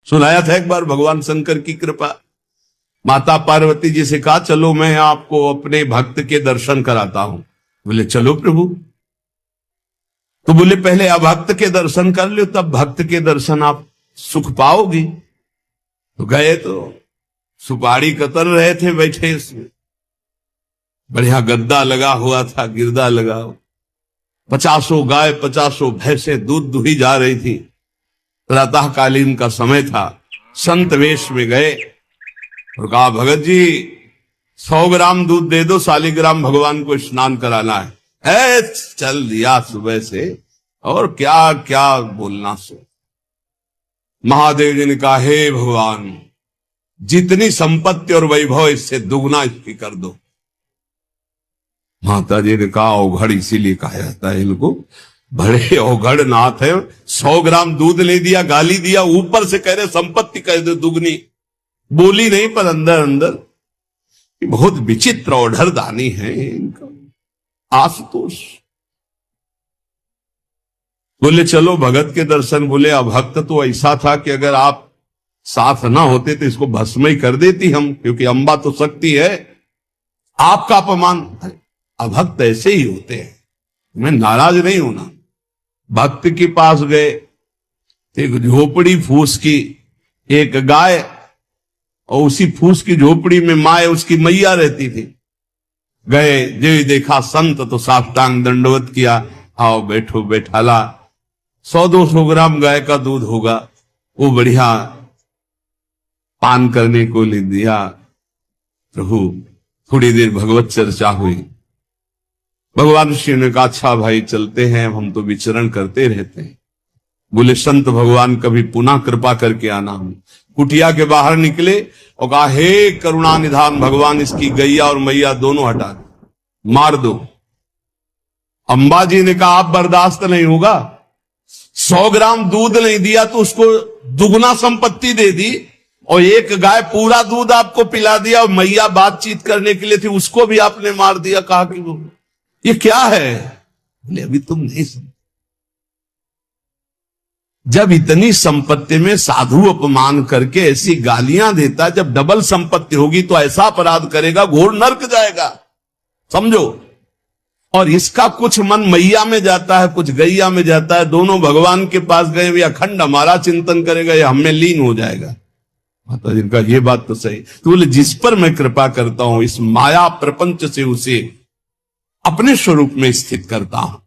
सुनाया था एक बार भगवान शंकर की कृपा। माता पार्वती जी से कहा चलो मैं आपको अपने भक्त के दर्शन कराता हूं। बोले चलो प्रभु। तो बोले पहले अभक्त के दर्शन कर लो, तब भक्त के दर्शन आप सुख पाओगी। तो गए तो सुपारी कतर रहे थे बैठे, इसमें बढ़िया गद्दा लगा हुआ था, गिरदा लगा हुआ, 50 गाय 50 भैंसे दूध दुही जा रही थी। प्रातःकालीन का समय था। संत वेश में गए और कहा भगत जी 100 ग्राम दूध दे दो, शालिग्राम भगवान को स्नान कराना है। चल दिया सुबह से, और क्या क्या बोलना सो। महादेव जी ने कहा हे भगवान, जितनी संपत्ति और वैभव इससे दुगना इसकी कर दो। माता जी ने कहा अवघड़ इसीलिए कहा जाता है इनको, बड़े अवघड़ नाथ है। 100 ग्राम दूध ले दिया, गाली दिया, ऊपर से कह रहे संपत्ति कह दो दुगनी। बोली नहीं पर अंदर अंदर बहुत विचित्र औढ़र दानी है इनका। आशुतोष बोले चलो भगत के दर्शन। बोले अभक्त तो ऐसा था कि अगर आप साथ ना होते तो इसको भस्म ही कर देती हम, क्योंकि अंबा तो शक्ति है। आपका अपमान। अभक्त ऐसे ही होते हैं, मैं नाराज नहीं होना। भक्त के पास गए, एक झोपड़ी फूस की, एक गाय, और उसी फूस की झोपड़ी में माए उसकी मैया रहती थी। गए, जो देखा संत तो साष्टांग दंडवत किया, आओ बैठो बैठाला। 100-200 ग्राम गाय का दूध होगा, वो बढ़िया पान करने को ले दिया। प्रभु थोड़ी देर भगवत चर्चा हुई। भगवान श्री ने कहा अच्छा भाई चलते हैं, हम तो विचरण करते रहते हैं। बोले संत भगवान कभी पुनः कृपा करके आना। हम कुटिया के बाहर निकले और कहा हे करुणा निधान भगवान, इसकी गैया और मैया दोनों हटा दो, मार दो। अंबा जी ने कहा आप बर्दाश्त नहीं होगा। 100 ग्राम दूध नहीं दिया तो उसको दुगना संपत्ति दे दी, और एक गाय पूरा दूध आपको पिला दिया, और मैया बातचीत करने के लिए थी उसको भी आपने मार दिया। कहा कि वो ये क्या है? बोले अभी तुम नहीं समझ। जब इतनी संपत्ति में साधु अपमान करके ऐसी गालियां देता, जब डबल संपत्ति होगी तो ऐसा अपराध करेगा घोर नरक जाएगा, समझो। और इसका कुछ मन मैया में जाता है, कुछ गैया में जाता है। दोनों भगवान के पास गए, वे अखंड हमारा चिंतन करेगा, ये हमें लीन हो जाएगा। माता जी का ये बात तो सही। तो बोले जिस पर मैं कृपा करता हूं, इस माया प्रपंच से उसे अपने स्वरूप में स्थित करता हूं।